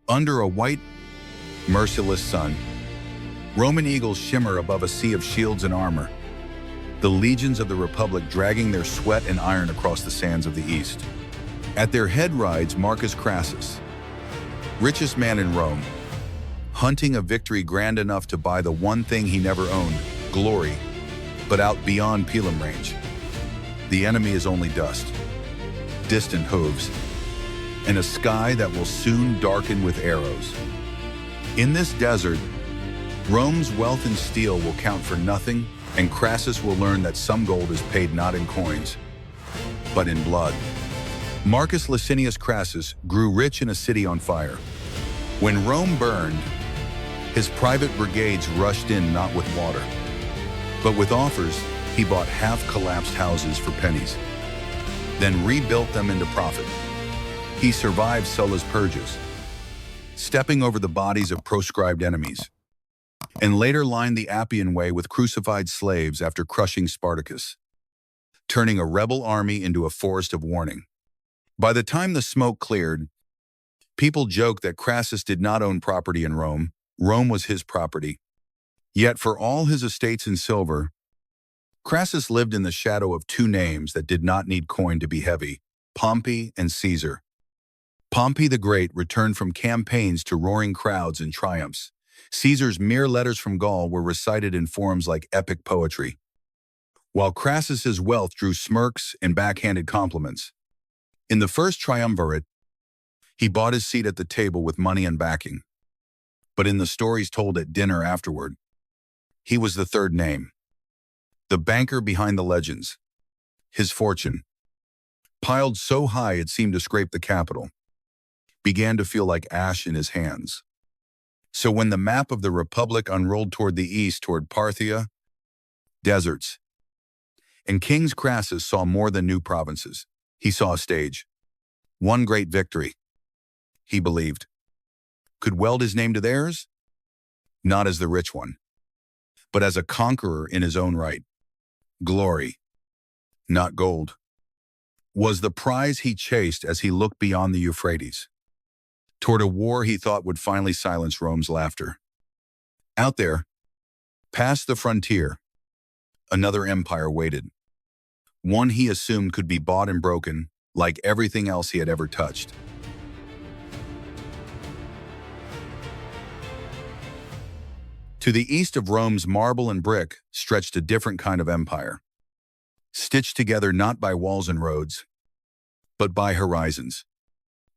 Under a white, merciless sun, Roman eagles shimmer above a sea of shields and armor, the legions of the Republic dragging their sweat and iron across the sands of the East. At their head rides Marcus Crassus, richest man in Rome, hunting a victory grand enough to buy the one thing he never owned, glory, but out beyond pila range. The enemy is only dust, distant hooves, and a sky that will soon darken with arrows. In this desert, Rome's wealth and steel will count for nothing, and Crassus will learn that some gold is paid not in coins, but in blood. Marcus Licinius Crassus grew rich in a city on fire. When Rome burned, his private brigades rushed in not with water, but with offers. He bought half-collapsed houses for pennies, then rebuilt them into profit. He survived Sulla's purges, stepping over the bodies of proscribed enemies, and later lined the Appian Way with crucified slaves after crushing Spartacus, turning a rebel army into a forest of warning. By the time the smoke cleared, people joked that Crassus did not own property in Rome. Rome was his property. Yet for all his estates in silver, Crassus lived in the shadow of two names that did not need coin to be heavy: Pompey and Caesar. Pompey the Great returned from campaigns to roaring crowds and triumphs. Caesar's mere letters from Gaul were recited in forms like epic poetry, while Crassus's wealth drew smirks and backhanded compliments. In the first triumvirate, he bought his seat at the table with money and backing. But in the stories told at dinner afterward, he was the third name, the banker behind the legends. His fortune, piled so high it seemed to scrape the Capitol, began to feel like ash in his hands. So when the map of the Republic unrolled toward the east, toward Parthia, deserts, and King Crassus saw more than new provinces. He saw a stage. One great victory, he believed, could weld his name to theirs, not as the rich one, but as a conqueror in his own right. Glory, not gold, was the prize he chased as he looked beyond the Euphrates, toward a war he thought would finally silence Rome's laughter. Out there, past the frontier, another empire waited, one he assumed could be bought and broken like everything else he had ever touched. To the east of Rome's marble and brick stretched a different kind of empire, stitched together not by walls and roads, but by horizons.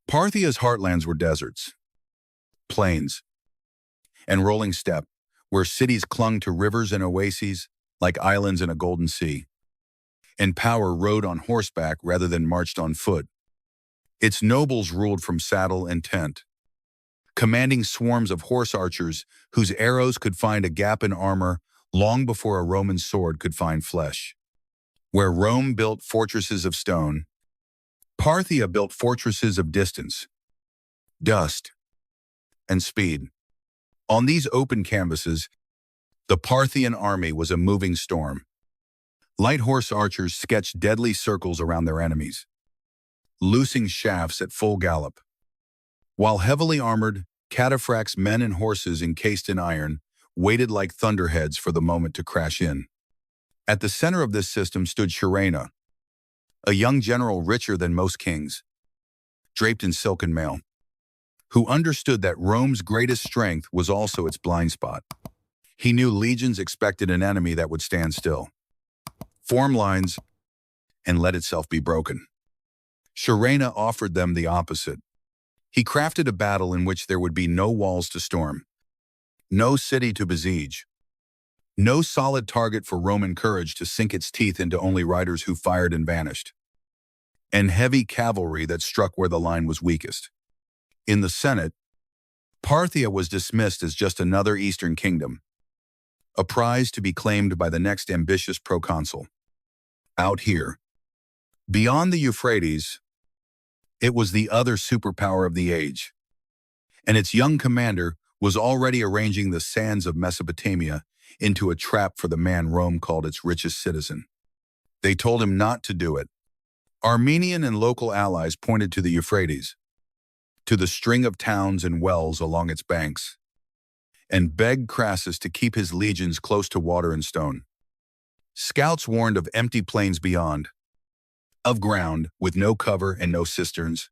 Parthia's heartlands were deserts, plains, and rolling steppe, where cities clung to rivers and oases like islands in a golden sea, and power rode on horseback rather than marched on foot. Its nobles ruled from saddle and tent, commanding swarms of horse archers whose arrows could find a gap in armor long before a Roman sword could find flesh. Where Rome built fortresses of stone, Parthia built fortresses of distance, dust, and speed. On these open canvases, the Parthian army was a moving storm. Light horse archers sketched deadly circles around their enemies, loosing shafts at full gallop, while heavily armored, cataphracts men and horses encased in iron waited like thunderheads for the moment to crash in. At the center of this system stood Surena, a young general richer than most kings, draped in silken mail, who understood that Rome's greatest strength was also its blind spot. He knew legions expected an enemy that would stand still, form lines, and let itself be broken. Surena offered them the opposite. He crafted a battle in which there would be no walls to storm, no city to besiege, no solid target for Roman courage to sink its teeth into, only riders who fired and vanished, and heavy cavalry that struck where the line was weakest. In the Senate, Parthia was dismissed as just another Eastern kingdom, a prize to be claimed by the next ambitious proconsul. Out here, beyond the Euphrates, it was the other superpower of the age, and its young commander was already arranging the sands of Mesopotamia into a trap for the man Rome called its richest citizen. They told him not to do it. Armenian and local allies pointed to the Euphrates, to the string of towns and wells along its banks, and begged Crassus to keep his legions close to water and stone. Scouts warned of empty plains beyond, of ground with no cover and no cisterns,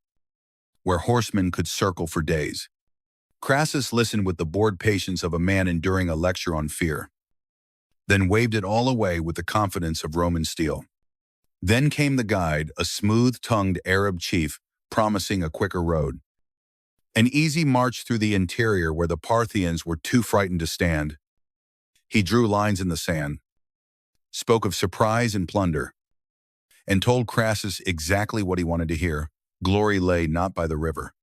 where horsemen could circle for days. Crassus listened with the bored patience of a man enduring a lecture on fear, then waved it all away with the confidence of Roman steel. Then came the guide, a smooth-tongued Arab chief promising a quicker road. An easy march through the interior where the Parthians were too frightened to stand. He drew lines in the sand, spoke of surprise and plunder, and told Crassus exactly what he wanted to hear. Glory lay not by the river,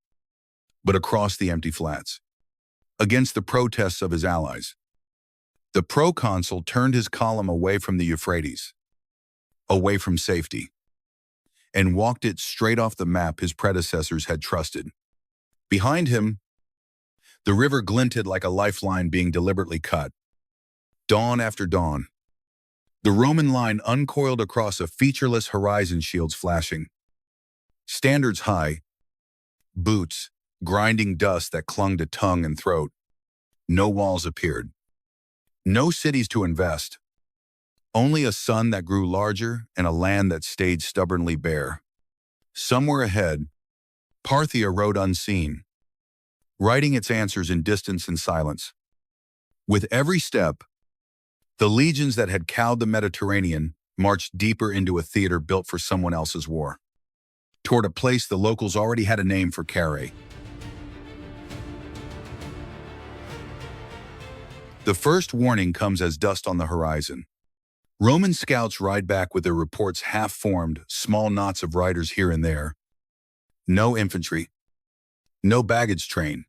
but across the empty flats, against the protests of his allies. The proconsul turned his column away from the Euphrates, away from safety, and walked it straight off the map his predecessors had trusted. Behind him, the river glinted like a lifeline being deliberately cut. Dawn after dawn, the Roman line uncoiled across a featureless horizon, shields flashing, standards high, boots grinding dust that clung to tongue and throat. No walls appeared, no cities to invest, only a sun that grew larger and a land that stayed stubbornly bare. Somewhere ahead, Parthia rode unseen, writing its answers in distance and silence. With every step, the legions that had cowed the Mediterranean marched deeper into a theater built for someone else's war, toward a place the locals already had a name for: Carrhae. The first warning comes as dust on the horizon. Roman scouts ride back with their reports half-formed, small knots of riders here and there. No infantry, no baggage train,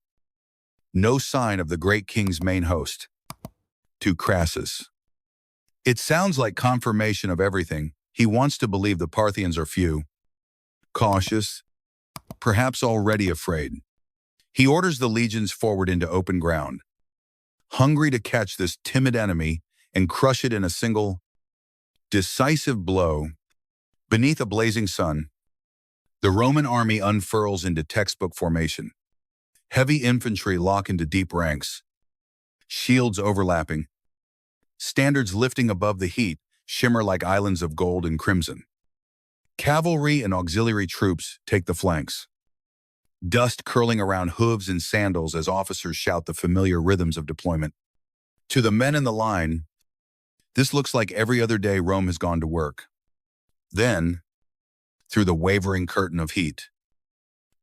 no sign of the great king's main host. To Crassus, it sounds like confirmation of everything. He wants to believe the Parthians are few, cautious, perhaps already afraid. He orders the legions forward into open ground, hungry to catch this timid enemy and crush it in a single, decisive blow. Beneath a blazing sun, the Roman army unfurls into textbook formation. Heavy infantry lock into deep ranks, shields overlapping, standards lifting above the heat shimmer like islands of gold and crimson. Cavalry and auxiliary troops take the flanks, dust curling around hooves and sandals as officers shout the familiar rhythms of deployment. To the men in the line, this looks like every other day Rome has gone to work. Then, through the wavering curtain of heat,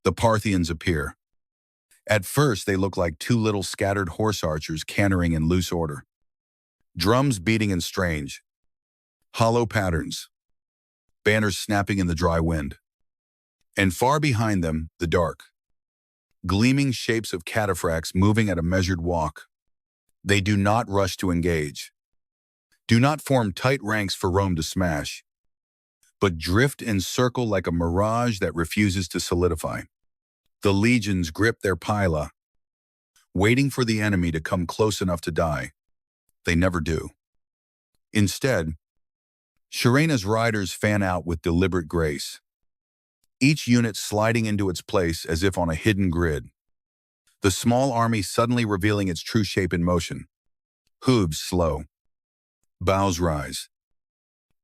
the Parthians appear. At first, they look like two little scattered horse archers cantering in loose order, drums beating in strange, hollow patterns, banners snapping in the dry wind. And far behind them, the dark, gleaming shapes of cataphracts moving at a measured walk. They do not rush to engage, do not form tight ranks for Rome to smash, but drift and circle like a mirage that refuses to solidify. The legions grip their pila, waiting for the enemy to come close enough to die. They never do. Instead, Surena's riders fan out with deliberate grace, each unit sliding into its place as if on a hidden grid. The small army suddenly revealing its true shape in motion. Hooves slow, bows rise,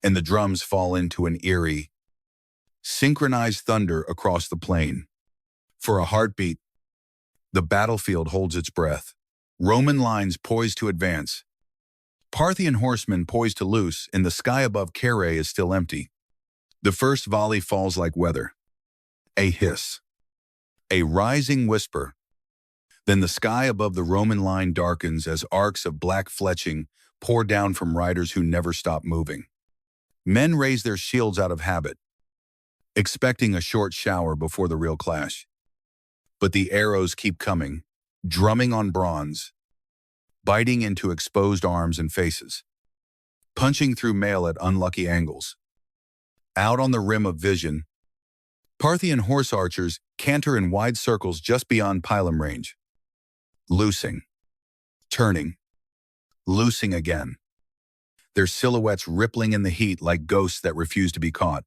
and the drums fall into an eerie, synchronized thunder across the plain. For a heartbeat, the battlefield holds its breath. Roman lines poised to advance. Parthian horsemen poised to loose, and the sky above Carrhae is still empty. The first volley falls like weather. A hiss, a rising whisper. Then the sky above the Roman line darkens as arcs of black fletching pour down from riders who never stop moving. Men raise their shields out of habit, expecting a short shower before the real clash. But the arrows keep coming, drumming on bronze, biting into exposed arms and faces, punching through mail at unlucky angles. Out on the rim of vision, Parthian horse archers canter in wide circles just beyond pilum range, loosing, turning, loosing again, their silhouettes rippling in the heat like ghosts that refuse to be caught.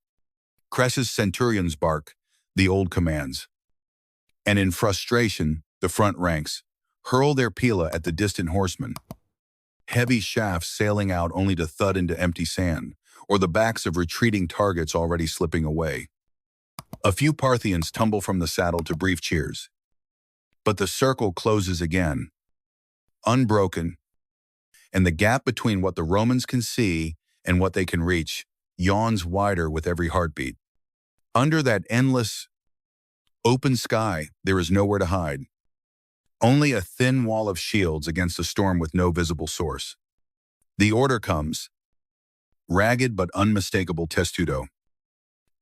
Crassus centurions bark, the old commands. And in frustration, the front ranks hurl their pila at the distant horsemen, heavy shafts sailing out only to thud into empty sand, or the backs of retreating targets already slipping away. A few Parthians tumble from the saddle to brief cheers, but the circle closes again, unbroken, and the gap between what the Romans can see and what they can reach yawns wider with every heartbeat. Under that endless, open sky, there is nowhere to hide. Only a thin wall of shields against a storm with no visible source. The order comes, ragged but unmistakable testudo.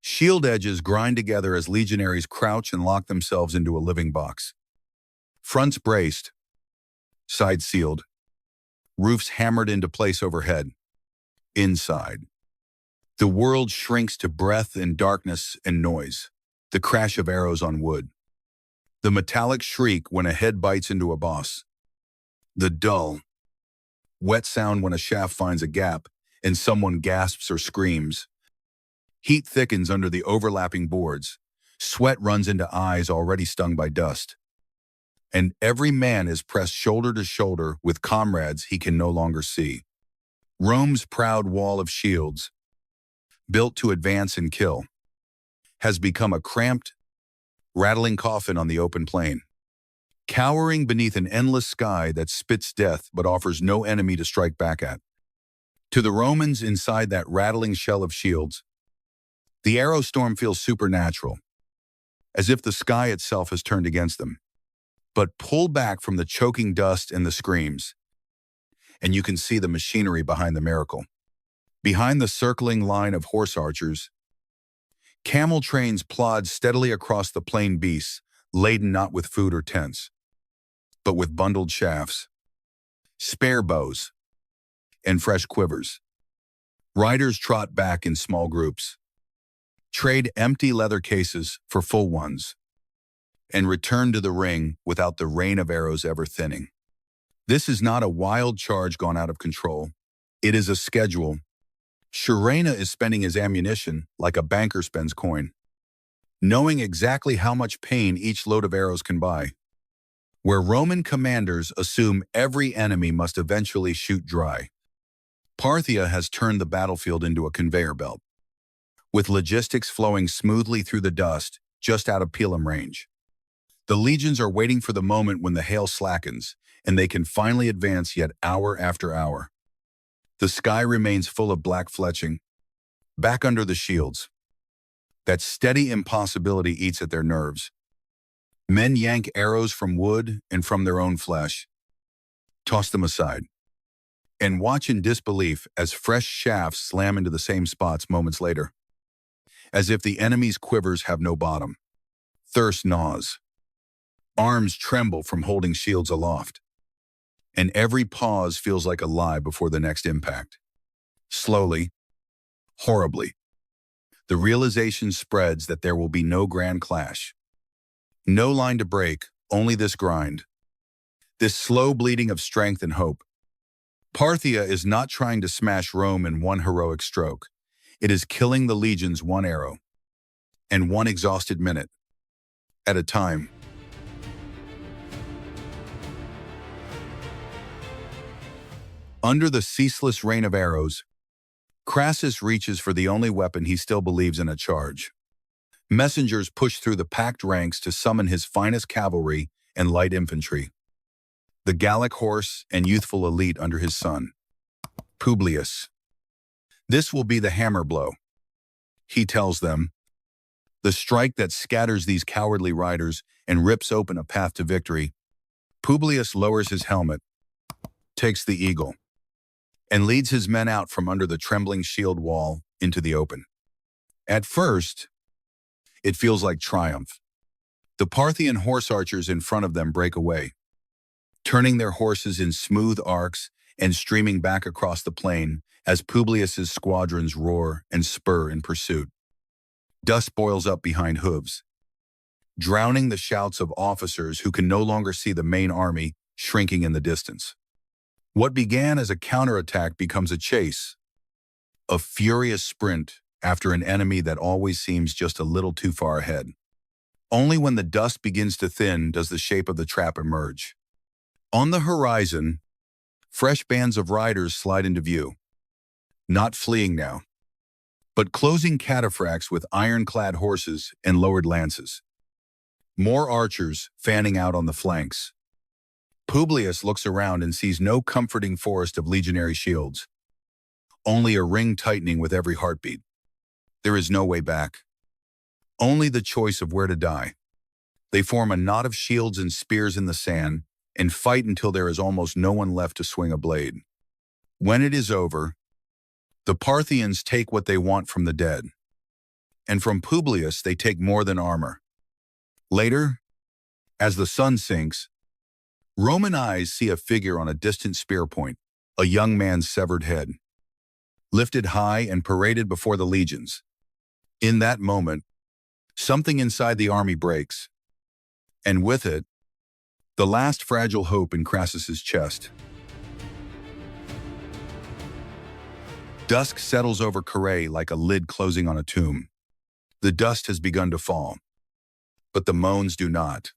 Shield edges grind together as legionaries crouch and lock themselves into a living box. Fronts braced, sides sealed, roofs hammered into place overhead. Inside, the world shrinks to breath and darkness and noise, the crash of arrows on wood, the metallic shriek when a head bites into a boss, the dull, wet sound when a shaft finds a gap and someone gasps or screams. Heat thickens under the overlapping boards, sweat runs into eyes already stung by dust, and every man is pressed shoulder to shoulder with comrades he can no longer see. Rome's proud wall of shields, built to advance and kill, has become a cramped, rattling coffin on the open plain, cowering beneath an endless sky that spits death but offers no enemy to strike back at. To the Romans inside that rattling shell of shields, the arrow storm feels supernatural, as if the sky itself has turned against them. But pull back from the choking dust and the screams, and you can see the machinery behind the miracle. Behind the circling line of horse archers, camel trains plod steadily across the plain beasts, laden not with food or tents, but with bundled shafts, spare bows, and fresh quivers. Riders trot back in small groups, trade empty leather cases for full ones, and return to the ring without the rain of arrows ever thinning. This is not a wild charge gone out of control. It is a schedule. Surena is spending his ammunition like a banker spends coin, knowing exactly how much pain each load of arrows can buy. Where Roman commanders assume every enemy must eventually shoot dry, Parthia has turned the battlefield into a conveyor belt, with logistics flowing smoothly through the dust just out of Pilam range. The legions are waiting for the moment when the hail slackens, and they can finally advance yet hour after hour. The sky remains full of black fletching, back under the shields. That steady impossibility eats at their nerves. Men yank arrows from wood and from their own flesh, toss them aside, and watch in disbelief as fresh shafts slam into the same spots moments later. As if the enemy's quivers have no bottom. Thirst gnaws. Arms tremble from holding shields aloft, and every pause feels like a lie before the next impact. Slowly, horribly, the realization spreads that there will be no grand clash. No line to break, only this grind. This slow bleeding of strength and hope. Parthia is not trying to smash Rome in one heroic stroke. It is killing the legions one arrow, and one exhausted minute, at a time. Under the ceaseless rain of arrows, Crassus reaches for the only weapon he still believes in: a charge. Messengers push through the packed ranks to summon his finest cavalry and light infantry, the Gallic horse and youthful elite under his son, Publius. This will be the hammer blow, he tells them, the strike that scatters these cowardly riders and rips open a path to victory. Publius lowers his helmet, takes the eagle, and leads his men out from under the trembling shield wall into the open. At first, it feels like triumph. The Parthian horse archers in front of them break away, turning their horses in smooth arcs and streaming back across the plain as Publius's squadrons roar and spur in pursuit. Dust boils up behind hooves, drowning the shouts of officers who can no longer see the main army shrinking in the distance. What began as a counterattack becomes a chase, a furious sprint after an enemy that always seems just a little too far ahead. Only when the dust begins to thin does the shape of the trap emerge. On the horizon, fresh bands of riders slide into view, not fleeing now, but closing cataphracts with ironclad horses and lowered lances. More archers fanning out on the flanks. Publius looks around and sees no comforting forest of legionary shields, only a ring tightening with every heartbeat. There is no way back, only the choice of where to die. They form a knot of shields and spears in the sand and fight until there is almost no one left to swing a blade. When it is over, the Parthians take what they want from the dead, and from Publius they take more than armor. Later, as the sun sinks, Roman eyes see a figure on a distant spear point, a young man's severed head, lifted high and paraded before the legions. In that moment, something inside the army breaks, and with it, the last fragile hope in Crassus's chest. Dusk settles over Carrhae like a lid closing on a tomb. The dust has begun to fall, but the moans do not.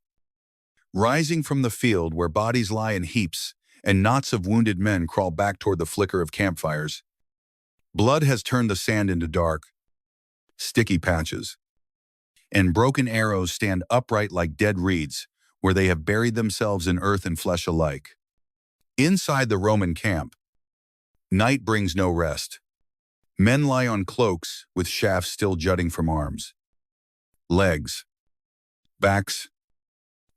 Rising from the field where bodies lie in heaps and knots of wounded men crawl back toward the flicker of campfires, blood has turned the sand into dark, sticky patches, and broken arrows stand upright like dead reeds where they have buried themselves in earth and flesh alike. Inside the Roman camp, night brings no rest. Men lie on cloaks with shafts still jutting from arms, legs, backs,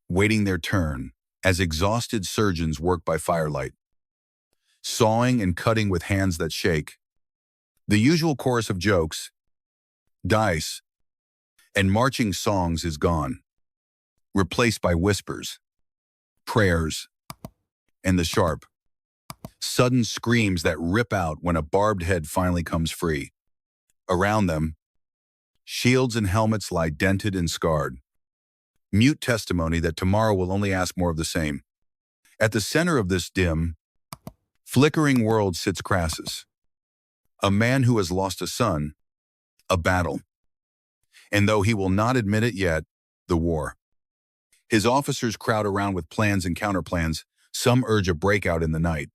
waiting their turn as exhausted surgeons work by firelight, sawing and cutting with hands that shake. The usual chorus of jokes, dice, and marching songs is gone, replaced by whispers, prayers, and the sharp, sudden screams that rip out when a barbed head finally comes free. Around them, shields and helmets lie dented and scarred, mute testimony that tomorrow will only ask more of the same. At the center of this dim, flickering world sits Crassus, a man who has lost a son, a battle, and though he will not admit it yet, the war. His officers crowd around with plans and counterplans. Some urge a breakout in the night.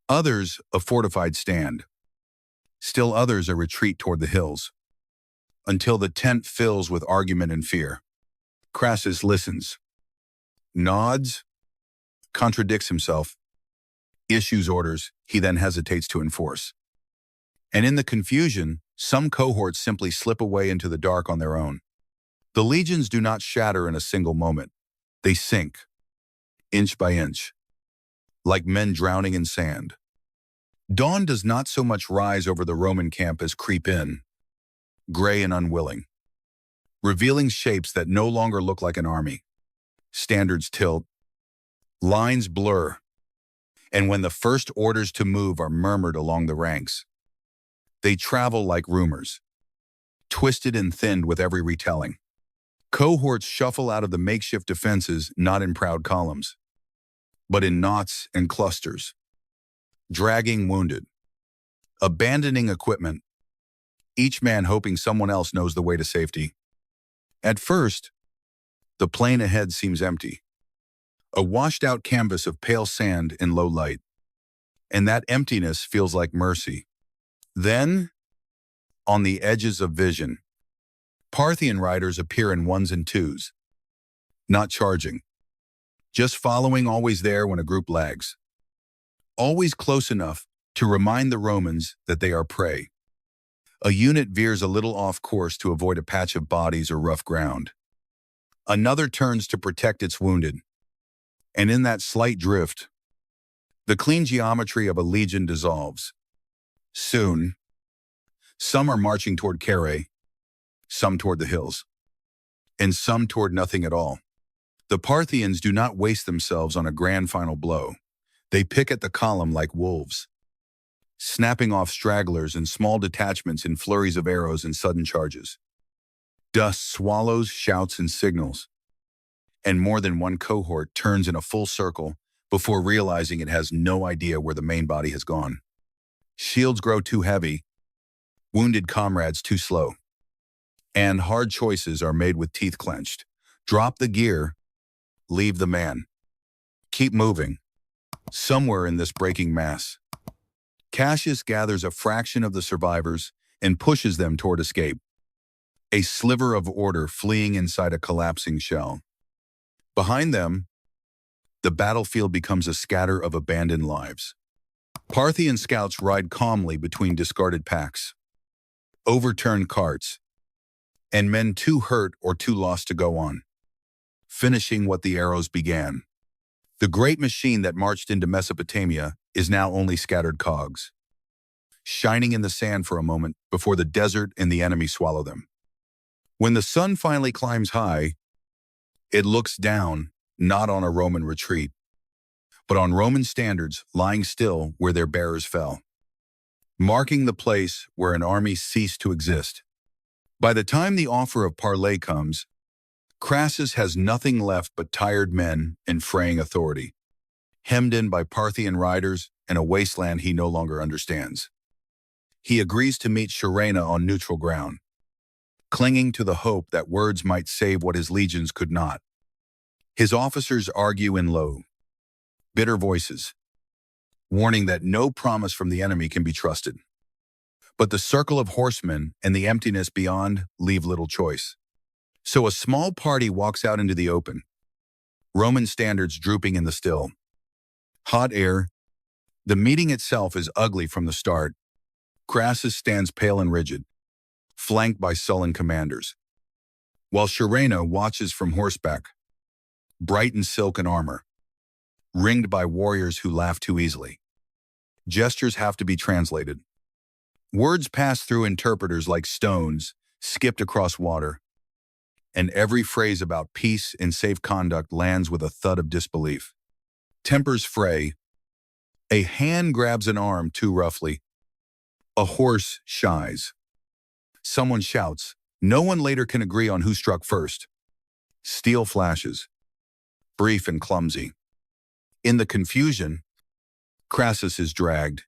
Others, a fortified stand. Still others, a retreat toward the hills. Until the tent fills with argument and fear. Crassus listens, nods, contradicts himself, issues orders he then hesitates to enforce. And in the confusion, some cohorts simply slip away into the dark on their own. The legions do not shatter in a single moment. They sink, inch by inch, like men drowning in sand. Dawn does not so much rise over the Roman camp as creep in, gray and unwilling, revealing shapes that no longer look like an army. Standards tilt, lines blur, and when the first orders to move are murmured along the ranks, they travel like rumors, twisted and thinned with every retelling. Cohorts shuffle out of the makeshift defenses not in proud columns, but in knots and clusters, dragging wounded, abandoning equipment, each man hoping someone else knows the way to safety. At first, the plain ahead seems empty, a washed-out canvas of pale sand in low light, and that emptiness feels like mercy. Then, on the edges of vision, Parthian riders appear in ones and twos, not charging, just following, always there when a group lags, always close enough to remind the Romans that they are prey. A unit veers a little off course to avoid a patch of bodies or rough ground. Another turns to protect its wounded, and in that slight drift, the clean geometry of a legion dissolves. Soon, some are marching toward Carrhae, some toward the hills, and some toward nothing at all. The Parthians do not waste themselves on a grand final blow. They pick at the column like wolves, snapping off stragglers and small detachments in flurries of arrows and sudden charges. Dust swallows, shouts, and signals, and more than one cohort turns in a full circle before realizing it has no idea where the main body has gone. Shields grow too heavy, wounded comrades too slow, and hard choices are made with teeth clenched. Drop the gear, leave the man. Keep moving. Somewhere in this breaking mass, Cassius gathers a fraction of the survivors and pushes them toward escape. A sliver of order fleeing inside a collapsing shell. Behind them, the battlefield becomes a scatter of abandoned lives. Parthian scouts ride calmly between discarded packs, overturned carts, and men too hurt or too lost to go on, finishing what the arrows began. The great machine that marched into Mesopotamia is now only scattered cogs, shining in the sand for a moment before the desert and the enemy swallow them. When the sun finally climbs high, it looks down, not on a Roman retreat, but on Roman standards lying still where their bearers fell, marking the place where an army ceased to exist. By the time the offer of parley comes, Crassus has nothing left but tired men and fraying authority, hemmed in by Parthian riders and a wasteland he no longer understands. He agrees to meet Surena on neutral ground, clinging to the hope that words might save what his legions could not. His officers argue in low, bitter voices, warning that no promise from the enemy can be trusted. But the circle of horsemen and the emptiness beyond leave little choice. So a small party walks out into the open, Roman standards drooping in the still, hot air. The meeting itself is ugly from the start. Crassus stands pale and rigid, flanked by sullen commanders, while Surena watches from horseback, bright in silken armor, ringed by warriors who laugh too easily. Gestures have to be translated. Words pass through interpreters like stones, skipped across water, and every phrase about peace and safe conduct lands with a thud of disbelief. Tempers fray. A hand grabs an arm too roughly. A horse shies. Someone shouts. No one later can agree on who struck first. Steel flashes, brief and clumsy. In the confusion, Crassus is dragged,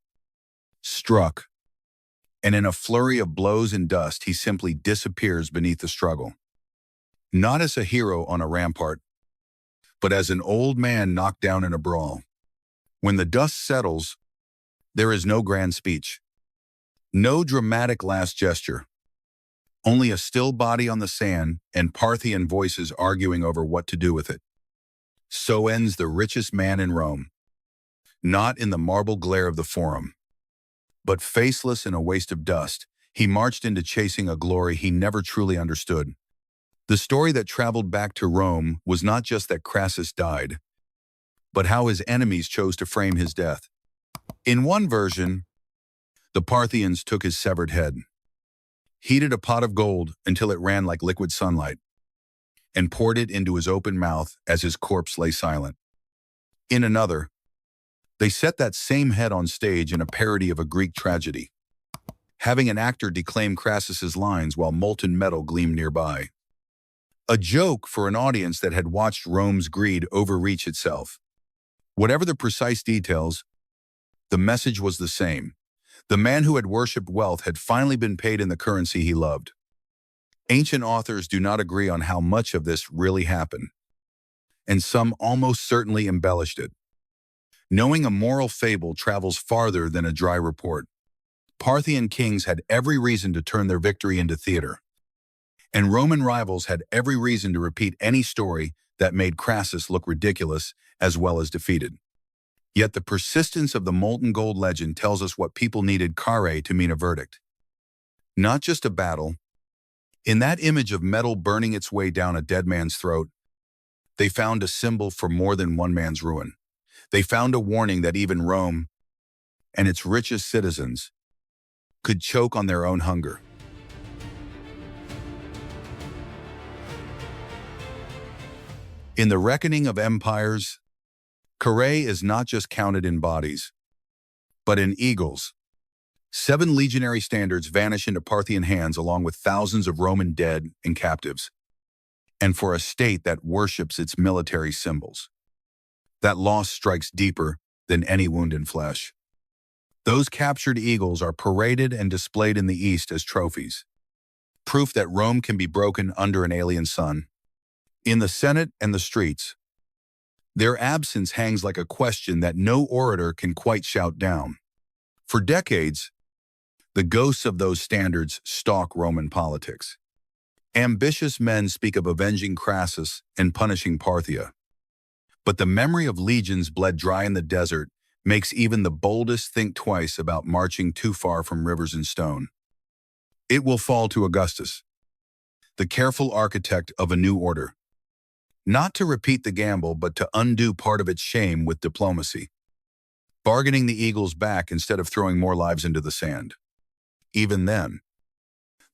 struck, and in a flurry of blows and dust, he simply disappears beneath the struggle. Not as a hero on a rampart, but as an old man knocked down in a brawl. When the dust settles, there is no grand speech, no dramatic last gesture, only a still body on the sand and Parthian voices arguing over what to do with it. So ends the richest man in Rome, not in the marble glare of the Forum, but faceless in a waste of dust. He marched into chasing a glory he never truly understood. The story that traveled back to Rome was not just that Crassus died, but how his enemies chose to frame his death. In one version, the Parthians took his severed head, heated a pot of gold until it ran like liquid sunlight, and poured it into his open mouth as his corpse lay silent. In another, they set that same head on stage in a parody of a Greek tragedy, having an actor declaim Crassus's lines while molten metal gleamed nearby. A joke for an audience that had watched Rome's greed overreach itself. Whatever the precise details, the message was the same. The man who had worshipped wealth had finally been paid in the currency he loved. Ancient authors do not agree on how much of this really happened, and some almost certainly embellished it. Knowing a moral fable travels farther than a dry report. Parthian kings had every reason to turn their victory into theater, and Roman rivals had every reason to repeat any story that made Crassus look ridiculous as well as defeated. Yet the persistence of the molten gold legend tells us what people needed Carrhae to mean a verdict. Not just a battle. In that image of metal burning its way down a dead man's throat, they found a symbol for more than one man's ruin. They found a warning that even Rome and its richest citizens could choke on their own hunger. In the reckoning of empires, Carrhae is not just counted in bodies, but in eagles. 7 legionary standards vanish into Parthian hands along with thousands of Roman dead and captives. And for a state that worships its military symbols, that loss strikes deeper than any wound in flesh. Those captured eagles are paraded and displayed in the East as trophies, proof that Rome can be broken under an alien sun. In the Senate and the streets, their absence hangs like a question that no orator can quite shout down. For decades, the ghosts of those standards stalk Roman politics. Ambitious men speak of avenging Crassus and punishing Parthia. But the memory of legions bled dry in the desert makes even the boldest think twice about marching too far from rivers and stone. It will fall to Augustus, the careful architect of a new order. Not to repeat the gamble, but to undo part of its shame with diplomacy, bargaining the eagles back instead of throwing more lives into the sand. Even then,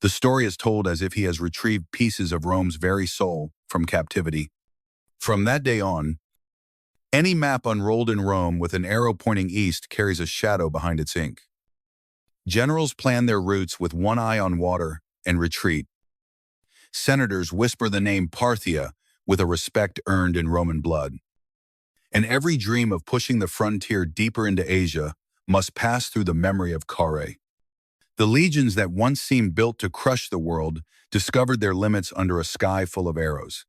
the story is told as if he has retrieved pieces of Rome's very soul from captivity. From that day on, any map unrolled in Rome with an arrow pointing east carries a shadow behind its ink. Generals plan their routes with one eye on water and retreat. Senators whisper the name Parthia with a respect earned in Roman blood. And every dream of pushing the frontier deeper into Asia must pass through the memory of Carrhae. The legions that once seemed built to crush the world discovered their limits under a sky full of arrows,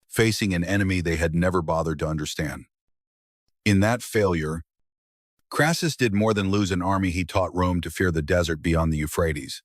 facing an enemy they had never bothered to understand. In that failure, Crassus did more than lose an army. He taught Rome to fear the desert beyond the Euphrates.